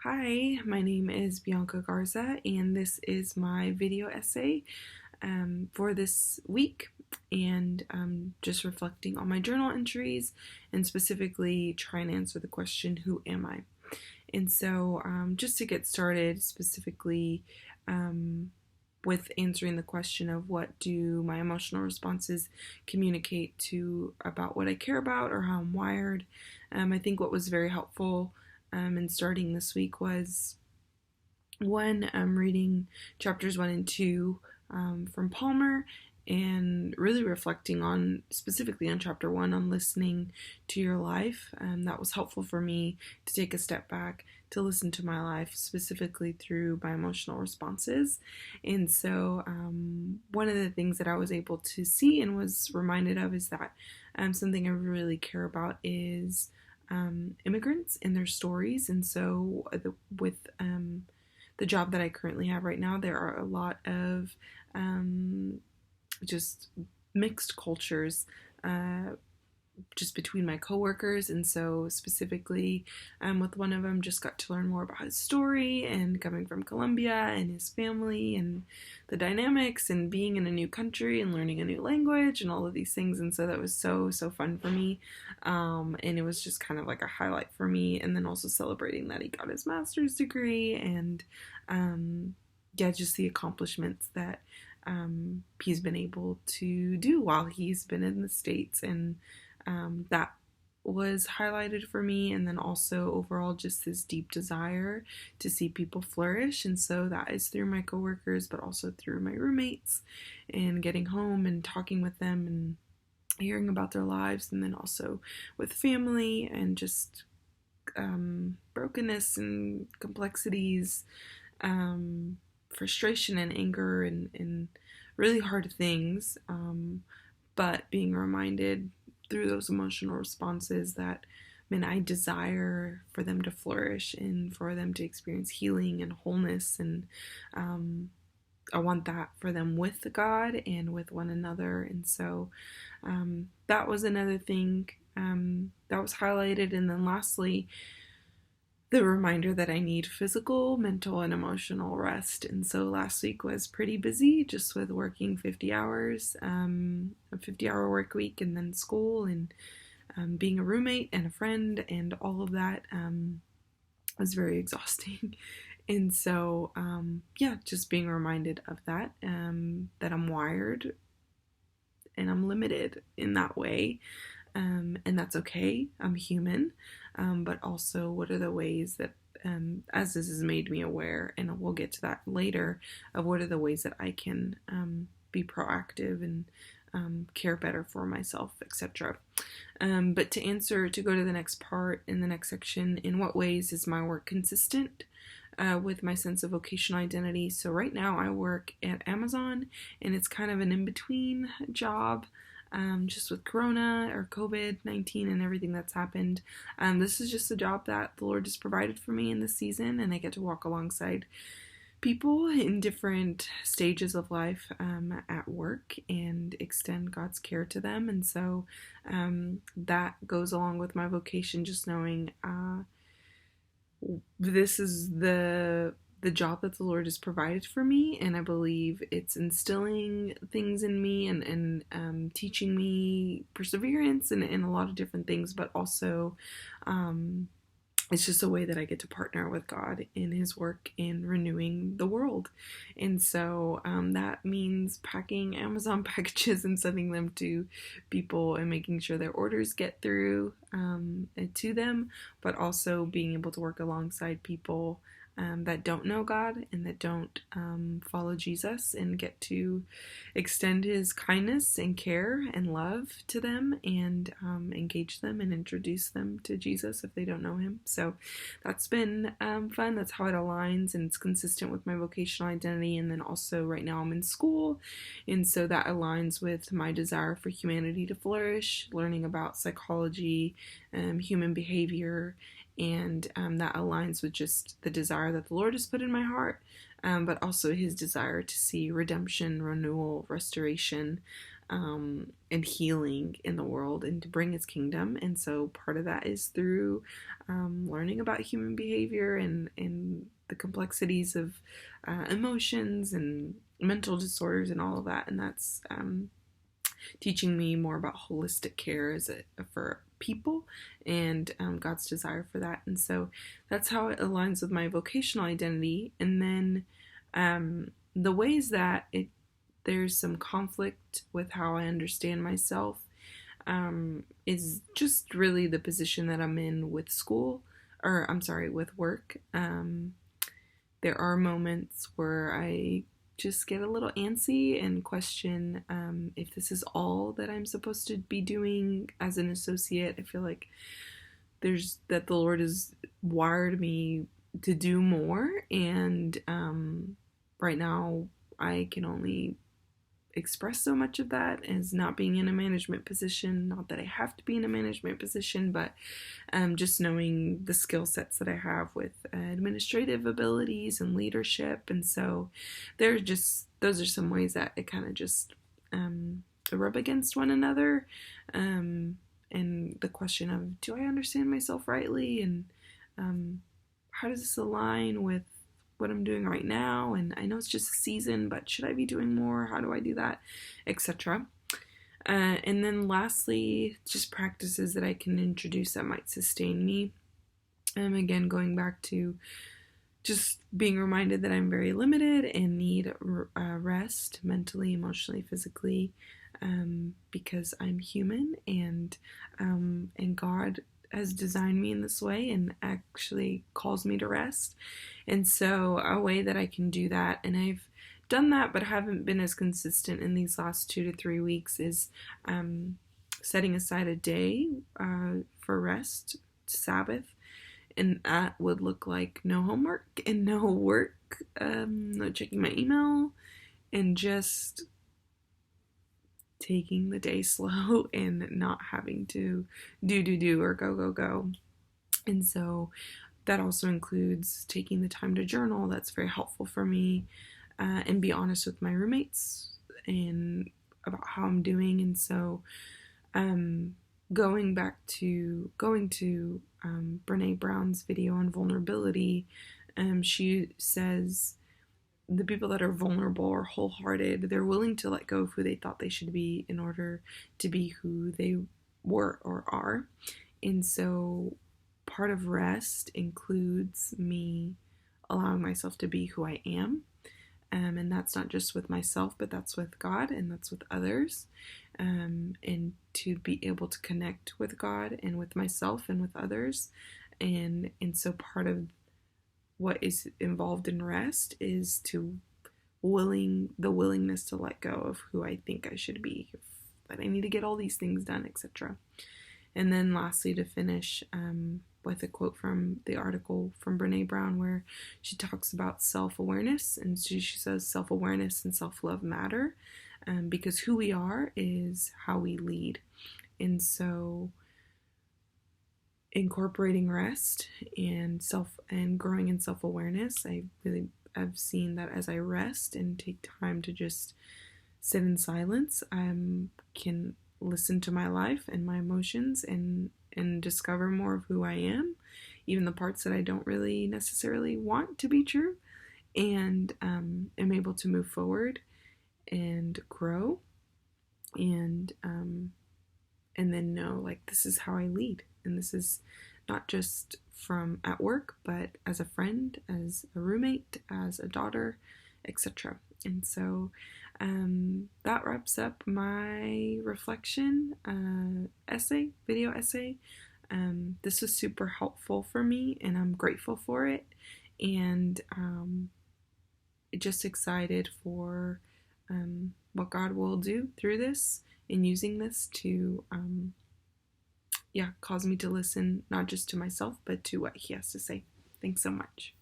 Hi, my name is Bianca Garza, and this is my video essay for this week. And just reflecting on my journal entries and specifically trying to answer the question, who am I? And so, just to get started, specifically with answering the question of what do my emotional responses communicate to about what I care about or how I'm wired, I think what was very helpful in starting this week was one, reading chapters 1 and 2 from Palmer and really reflecting on specifically on chapter 1 on listening to your life. That was helpful for me to take a step back to listen to my life specifically through my emotional responses. And so one of the things that I was able to see and was reminded of is that something I really care about is immigrants and their stories. And so with the job that I currently have right now, there are a lot of just mixed cultures just between my coworkers. And so specifically with one of them, just got to learn more about his story and coming from Colombia and his family and the dynamics and being in a new country and learning a new language and all of these things. And so that was so fun for me, and it was just kind of like a highlight for me. And then also celebrating that he got his master's degree and yeah, just the accomplishments that he's been able to do while he's been in the States. And that was highlighted for me. And then also overall just this deep desire to see people flourish. And so that is through my coworkers, but also through my roommates and getting home and talking with them and hearing about their lives. And then also with family and just brokenness and complexities, frustration and anger and really hard things, but being reminded through those emotional responses that, man, I desire for them to flourish and for them to experience healing and wholeness, and I want that for them with God and with one another. And so that was another thing that was highlighted. And then lastly, the reminder that I need physical, mental, and emotional rest. And so last week was pretty busy just with working 50 hours, a 50-hour work week, and then school and being a roommate and a friend, and all of that was very exhausting. And so, yeah, just being reminded of that, that I'm wired and I'm limited in that way. And that's okay. I'm human. But also, what are the ways that, as this has made me aware, and we'll get to that later, of what are the ways that I can be proactive and care better for myself, etc. But to go to the next part in the next section, in what ways is my work consistent with my sense of vocational identity? So right now I work at Amazon, and it's kind of an in-between job. Just with Corona or COVID-19 and everything that's happened. This is just a job that the Lord has provided for me in this season, and I get to walk alongside people in different stages of life at work and extend God's care to them. And so that goes along with my vocation, just knowing this is the job that the Lord has provided for me, and I believe it's instilling things in me and teaching me perseverance and a lot of different things, but also it's just a way that I get to partner with God in His work in renewing the world. And so that means packing Amazon packages and sending them to people and making sure their orders get through to them, but also being able to work alongside people that don't know God and that don't follow Jesus, and get to extend His kindness and care and love to them, and engage them and introduce them to Jesus if they don't know Him. So that's been fun. That's how it aligns, and it's consistent with my vocational identity. And then also right now I'm in school, and so that aligns with my desire for humanity to flourish, learning about psychology, human behavior, and that aligns with just the desire that the Lord has put in my heart, but also His desire to see redemption, renewal, restoration, and healing in the world and to bring his kingdom. And so part of that is through learning about human behavior and the complexities of emotions and mental disorders and all of that. And that's teaching me more about holistic care for people and God's desire for that. And so that's how it aligns with my vocational identity. And then the ways that there's some conflict with how I understand myself is just really the position that I'm in with with work. There are moments where I just get a little antsy and question if this is all that I'm supposed to be doing as an associate. I feel like that the Lord has wired me to do more, and right now I can only express so much of that as not being in a management position. Not that I have to be in a management position, but just knowing the skill sets that I have with administrative abilities and leadership. And so those are some ways that it kind of just rub against one another. And the question of, do I understand myself rightly? And how does this align with what I'm doing right now? And I know it's just a season, but should I be doing more? How do I do that? Etc. And then lastly, just practices that I can introduce that might sustain me. Again, going back to just being reminded that I'm very limited and need rest mentally, emotionally, physically, because I'm human, and God has designed me in this way and actually calls me to rest. And so a way that I can do that, and I've done that but haven't been as consistent in these last 2 to 3 weeks, is setting aside a day for rest, Sabbath. And that would look like no homework and no work, no checking my email, and just taking the day slow and not having to do or go. And so that also includes taking the time to journal. That's very helpful for me, and be honest with my roommates and about how I'm doing. And so going to Brene Brown's video on vulnerability, she says the people that are vulnerable are wholehearted. They're willing to let go of who they thought they should be in order to be who they were or are. And so part of rest includes me allowing myself to be who I am. And that's not just with myself, but that's with God, and that's with others. And to be able to connect with God and with myself and with others. And so part of what is involved in rest is the willingness to let go of who I think I should be, that I need to get all these things done, etc. And then lastly, to finish with a quote from the article from Brene Brown, where she talks about self-awareness, and she says self-awareness and self-love matter, because who we are is how we lead. And so incorporating rest and growing in self-awareness, I've seen that as I rest and take time to just sit in silence, I can listen to my life and my emotions and discover more of who I am, even the parts that I don't really necessarily want to be true, and am able to move forward and grow, and then know, like, this is how I lead. And this is not just from at work, but as a friend, as a roommate, as a daughter, etc. And so that wraps up my reflection video essay. This was super helpful for me, and I'm grateful for it. And just excited for what God will do through this and using this to cause me to listen not just to myself, but to what He has to say. Thanks so much.